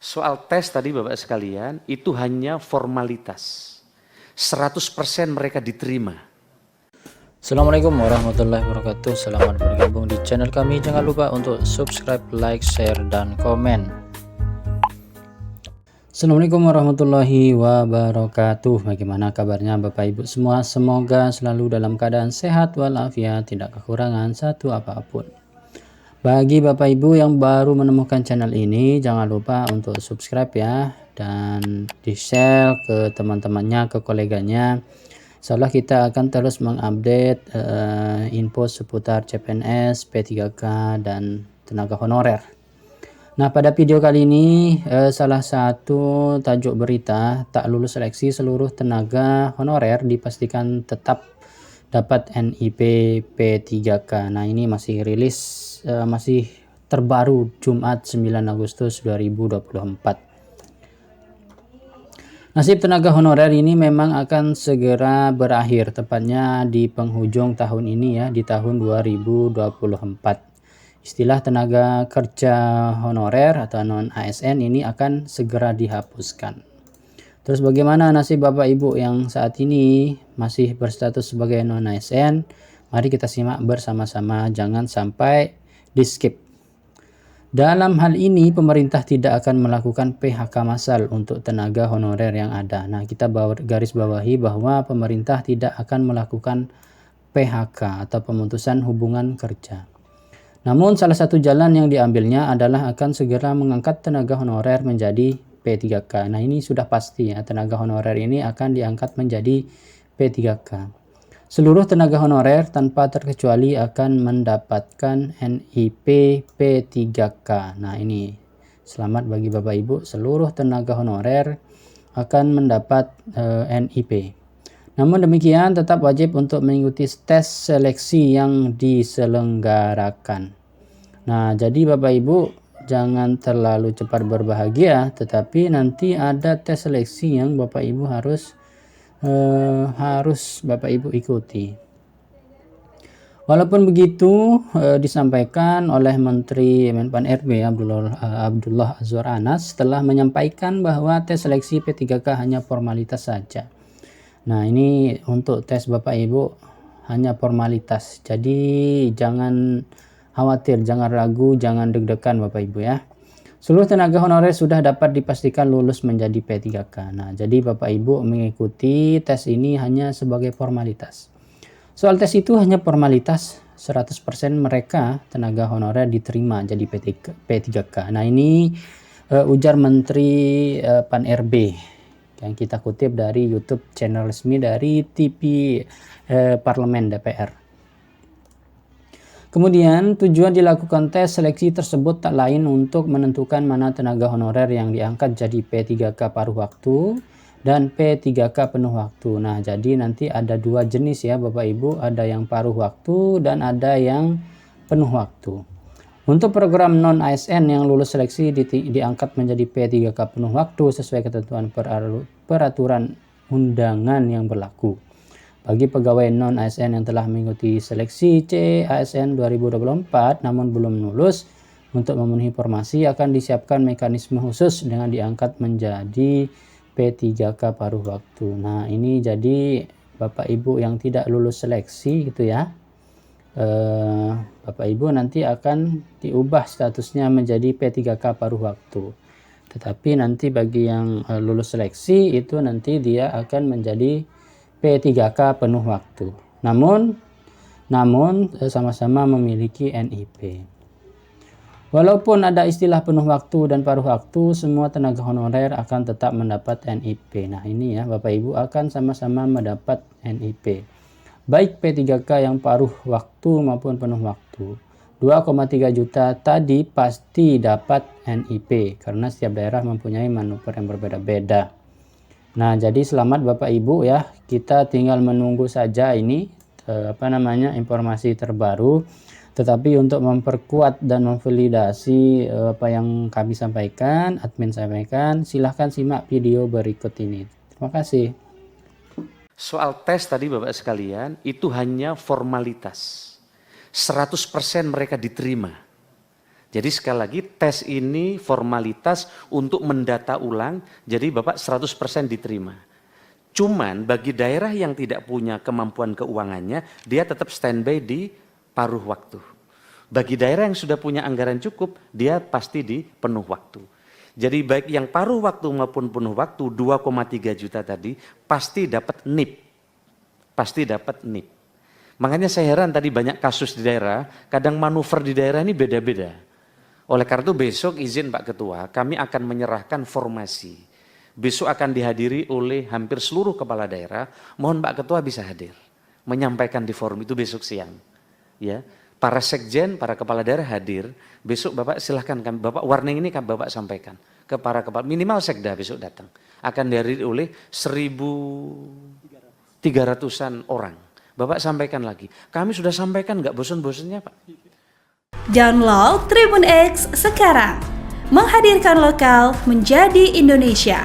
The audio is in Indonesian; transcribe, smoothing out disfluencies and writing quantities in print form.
Soal tes tadi Bapak sekalian, itu hanya formalitas. 100% mereka diterima. Assalamualaikum warahmatullahi wabarakatuh. Selamat bergabung di channel kami. Jangan lupa untuk subscribe, like, share, dan komen. Assalamualaikum warahmatullahi wabarakatuh. Bagaimana kabarnya Bapak Ibu semua? Semoga selalu dalam keadaan sehat walafiat, tidak kekurangan satu apapun. Bagi Bapak Ibu yang baru menemukan channel ini, jangan lupa untuk subscribe ya, dan di share ke teman-temannya, ke koleganya. Insyaallah kita akan terus mengupdate info seputar CPNS, P3K, dan tenaga honorer. Nah, pada video kali ini salah satu tajuk berita, tak lulus seleksi seluruh tenaga honorer dipastikan tetap dapat NIP P3K. Nah, ini masih rilis, masih terbaru Jumat 9 Agustus 2024. Nasib tenaga honorer ini memang akan segera berakhir, tepatnya di penghujung tahun ini ya, di tahun 2024. Istilah tenaga kerja honorer atau non-ASN ini akan segera dihapuskan. Terus bagaimana nasib Bapak Ibu yang saat ini masih berstatus sebagai non-ASN? Mari kita simak bersama-sama, jangan sampai di-skip. Dalam hal ini pemerintah tidak akan melakukan PHK massal untuk tenaga honorer yang ada. Nah, kita garis bawahi bahwa pemerintah tidak akan melakukan PHK atau pemutusan hubungan kerja. Namun salah satu jalan yang diambilnya adalah akan segera mengangkat tenaga honorer menjadi P3K. Nah, ini sudah pasti ya, tenaga honorer ini akan diangkat menjadi P3K. Seluruh tenaga honorer tanpa terkecuali akan mendapatkan NIP P3K. Nah, ini selamat bagi Bapak Ibu, seluruh tenaga honorer akan mendapat NIP. Namun demikian tetap wajib untuk mengikuti tes seleksi yang diselenggarakan. Nah, jadi Bapak Ibu jangan terlalu cepat berbahagia, tetapi nanti ada tes seleksi yang Bapak Ibu harus Bapak Ibu ikuti. Walaupun begitu, disampaikan oleh Menteri Menpan RB Abdullah Azwar Anas telah menyampaikan bahwa tes seleksi P3K hanya formalitas saja. Nah, ini untuk tes Bapak Ibu hanya formalitas. Jadi jangan khawatir, jangan ragu, jangan deg-degan Bapak Ibu ya. Seluruh tenaga honorer sudah dapat dipastikan lulus menjadi P3K. Nah, jadi Bapak Ibu mengikuti tes ini hanya sebagai formalitas. Soal tes itu hanya formalitas, 100% mereka tenaga honorer diterima jadi P3K. Nah, ini ujar Menteri Pan RB yang kita kutip dari YouTube channel resmi dari TV Parlemen DPR. Kemudian tujuan dilakukan tes seleksi tersebut tak lain untuk menentukan mana tenaga honorer yang diangkat jadi P3K paruh waktu dan P3K penuh waktu. Nah, jadi nanti ada dua jenis ya Bapak Ibu, ada yang paruh waktu dan ada yang penuh waktu. Untuk program non-ASN yang lulus seleksi diangkat menjadi P3K penuh waktu sesuai ketentuan peraturan undangan yang berlaku. Bagi pegawai non-ASN yang telah mengikuti seleksi CASN 2024 namun belum lulus, untuk memenuhi formasi akan disiapkan mekanisme khusus dengan diangkat menjadi P3K paruh waktu. Nah, ini jadi Bapak Ibu yang tidak lulus seleksi gitu ya. Bapak Ibu nanti akan diubah statusnya menjadi P3K paruh waktu. Tetapi nanti bagi yang lulus seleksi itu nanti dia akan menjadi P3K penuh waktu. Namun sama-sama memiliki NIP. Walaupun ada istilah penuh waktu dan paruh waktu, semua tenaga honorer akan tetap mendapat NIP. Nah, ini ya Bapak Ibu akan sama-sama mendapat NIP. Baik P3K yang paruh waktu maupun penuh waktu. 2,3 juta tadi pasti dapat NIP karena setiap daerah mempunyai manuver yang berbeda-beda. Nah, jadi selamat Bapak Ibu ya. Kita tinggal menunggu saja ini informasi terbaru. Tetapi untuk memperkuat dan memvalidasi apa yang kami sampaikan, admin sampaikan, silahkan simak video berikut ini. Terima kasih. Soal tes tadi Bapak sekalian, itu hanya formalitas. 100% mereka diterima. Jadi sekali lagi tes ini formalitas untuk mendata ulang, jadi Bapak 100% diterima. Cuman bagi daerah yang tidak punya kemampuan keuangannya, dia tetap standby di paruh waktu. Bagi daerah yang sudah punya anggaran cukup, dia pasti di penuh waktu. Jadi baik yang paruh waktu maupun penuh waktu 2,3 juta tadi pasti dapat NIP. Pasti dapat NIP. Makanya saya heran tadi banyak kasus di daerah, kadang manuver di daerah ini beda-beda. Oleh karena itu besok izin Pak Ketua, kami akan menyerahkan formasi. Besok akan dihadiri oleh hampir seluruh kepala daerah. Mohon Pak Ketua bisa hadir, menyampaikan di forum itu besok siang. Ya, para sekjen, para kepala daerah hadir. Besok Bapak silahkan, Bapak warning ini kan Bapak sampaikan ke para kepala, minimal sekda besok datang. Akan dihadiri oleh 1.300-an orang. Bapak sampaikan lagi. Kami sudah sampaikan, nggak bosan-bosannya Pak. Download Tribun X sekarang, menghadirkan lokal menjadi Indonesia.